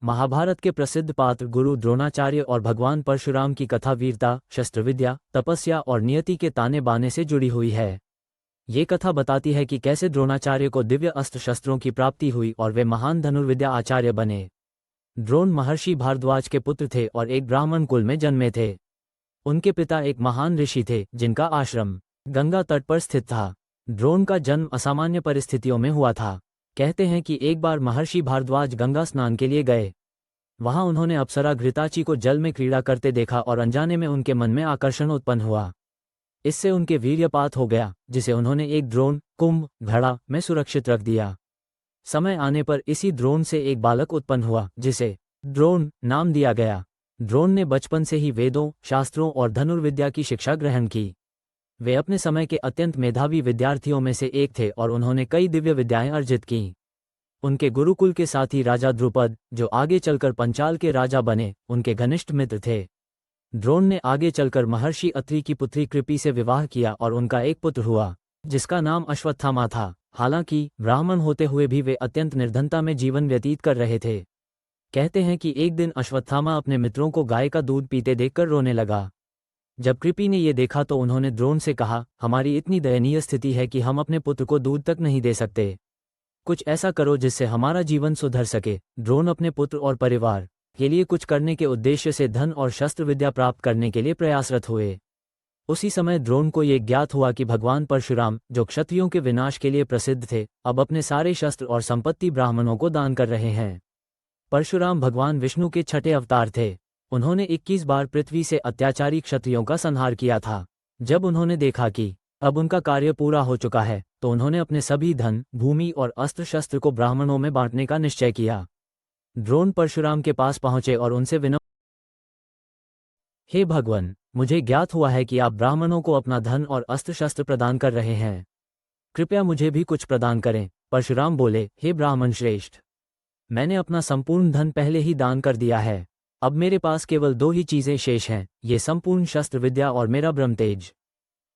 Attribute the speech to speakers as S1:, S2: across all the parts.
S1: महाभारत के प्रसिद्ध पात्र गुरु द्रोणाचार्य और भगवान परशुराम की कथा वीरता, शस्त्रविद्या, तपस्या और नियति के ताने बाने से जुड़ी हुई है। ये कथा बताती है कि कैसे द्रोणाचार्य को दिव्य अस्त्र शस्त्रों की प्राप्ति हुई और वे महान धनुर्विद्या आचार्य बने। द्रोण महर्षि भारद्वाज के पुत्र थे और एक ब्राह्मण कुल में जन्मे थे। उनके पिता एक महान ऋषि थे जिनका आश्रम गंगा तट पर स्थित था। द्रोण का जन्म असामान्य परिस्थितियों में हुआ था। कहते हैं कि एक बार महर्षि भारद्वाज गंगा स्नान के लिए गए। वहां उन्होंने अप्सरा घृताची को जल में क्रीड़ा करते देखा और अनजाने में उनके मन में आकर्षण उत्पन्न हुआ। इससे उनके वीर्यपात हो गया, जिसे उन्होंने एक द्रोण कुंभ घड़ा में सुरक्षित रख दिया। समय आने पर इसी द्रोण से एक बालक उत्पन्न हुआ जिसे द्रोण नाम दिया गया। द्रोण ने बचपन से ही वेदों, शास्त्रों और धनुर्विद्या की शिक्षा ग्रहण की। वे अपने समय के अत्यंत मेधावी विद्यार्थियों में से एक थे और उन्होंने कई दिव्य विद्याएं अर्जित की। उनके गुरुकुल के साथी राजा द्रुपद, जो आगे चलकर पंचाल के राजा बने, उनके घनिष्ठ मित्र थे। द्रोण ने आगे चलकर महर्षि अत्रि की पुत्री कृपि से विवाह किया और उनका एक पुत्र हुआ जिसका नाम अश्वत्थामा था। हालांकि ब्राह्मण होते हुए भी वे अत्यंत निर्धनता में जीवन व्यतीत कर रहे थे। कहते हैं कि एक दिन अश्वत्थामा अपने मित्रों को गाय का दूध पीते देखकर रोने लगा। जब कृपि ने ये देखा तो उन्होंने द्रोण से कहा, हमारी इतनी दयनीय स्थिति है कि हम अपने पुत्र को दूध तक नहीं दे सकते। कुछ ऐसा करो जिससे हमारा जीवन सुधर सके। द्रोण अपने पुत्र और परिवार के लिए कुछ करने के उद्देश्य से धन और शस्त्र विद्या प्राप्त करने के लिए प्रयासरत हुए। उसी समय द्रोण को ये ज्ञात हुआ कि भगवान परशुराम, जो क्षत्रियों के विनाश के लिए प्रसिद्ध थे, अब अपने सारे शस्त्र और संपत्ति ब्राह्मणों को दान कर रहे हैं। परशुराम भगवान विष्णु के छठे अवतार थे। उन्होंने 21 बार पृथ्वी से अत्याचारी क्षत्रियों का संहार किया था। जब उन्होंने देखा कि अब उनका कार्य पूरा हो चुका है, तो उन्होंने अपने सभी धन, भूमि और अस्त्र शस्त्र को ब्राह्मणों में बांटने का निश्चय किया। द्रोण परशुराम के पास पहुंचे और उनसे विनम्र, हे भगवान, मुझे ज्ञात हुआ है कि आप ब्राह्मणों को अपना धन और अस्त्र शस्त्र प्रदान कर रहे हैं। कृपया मुझे भी कुछ प्रदान करें। परशुराम बोले, हे ब्राह्मण श्रेष्ठ, मैंने अपना संपूर्ण धन पहले ही दान कर दिया है। अब मेरे पास केवल 2 ही चीजें शेष हैं, ये संपूर्ण शस्त्र विद्या और मेरा ब्रह्मतेज।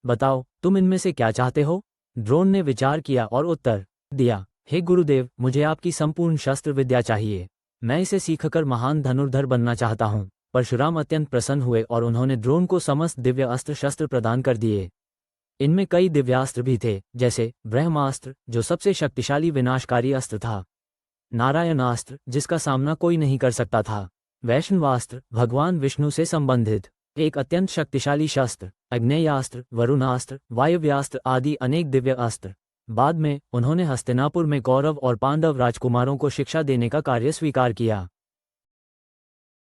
S1: बताओ, तुम इनमें से क्या चाहते हो? द्रोण ने विचार किया और उत्तर दिया, हे गुरुदेव, मुझे आपकी संपूर्ण शस्त्र विद्या चाहिए। मैं इसे सीखकर महान धनुर्धर बनना चाहता हूँ। परशुराम अत्यंत प्रसन्न हुए और उन्होंने द्रोण को समस्त दिव्य अस्त्र शस्त्र प्रदान कर दिए। इनमें कई दिव्यास्त्र भी थे, जैसे ब्रह्मास्त्र, जो सबसे शक्तिशाली विनाशकारी अस्त्र था, नारायणास्त्र, जिसका सामना कोई नहीं कर सकता था, वैष्णवास्त्र, भगवान विष्णु से संबंधित एक अत्यंत शक्तिशाली शस्त्र, अग्नेयास्त्र, वरुणास्त्र, वायव्यास्त्र आदि अनेक दिव्य अस्त्र। बाद में उन्होंने हस्तिनापुर में कौरव और पांडव राजकुमारों को शिक्षा देने का कार्य स्वीकार किया।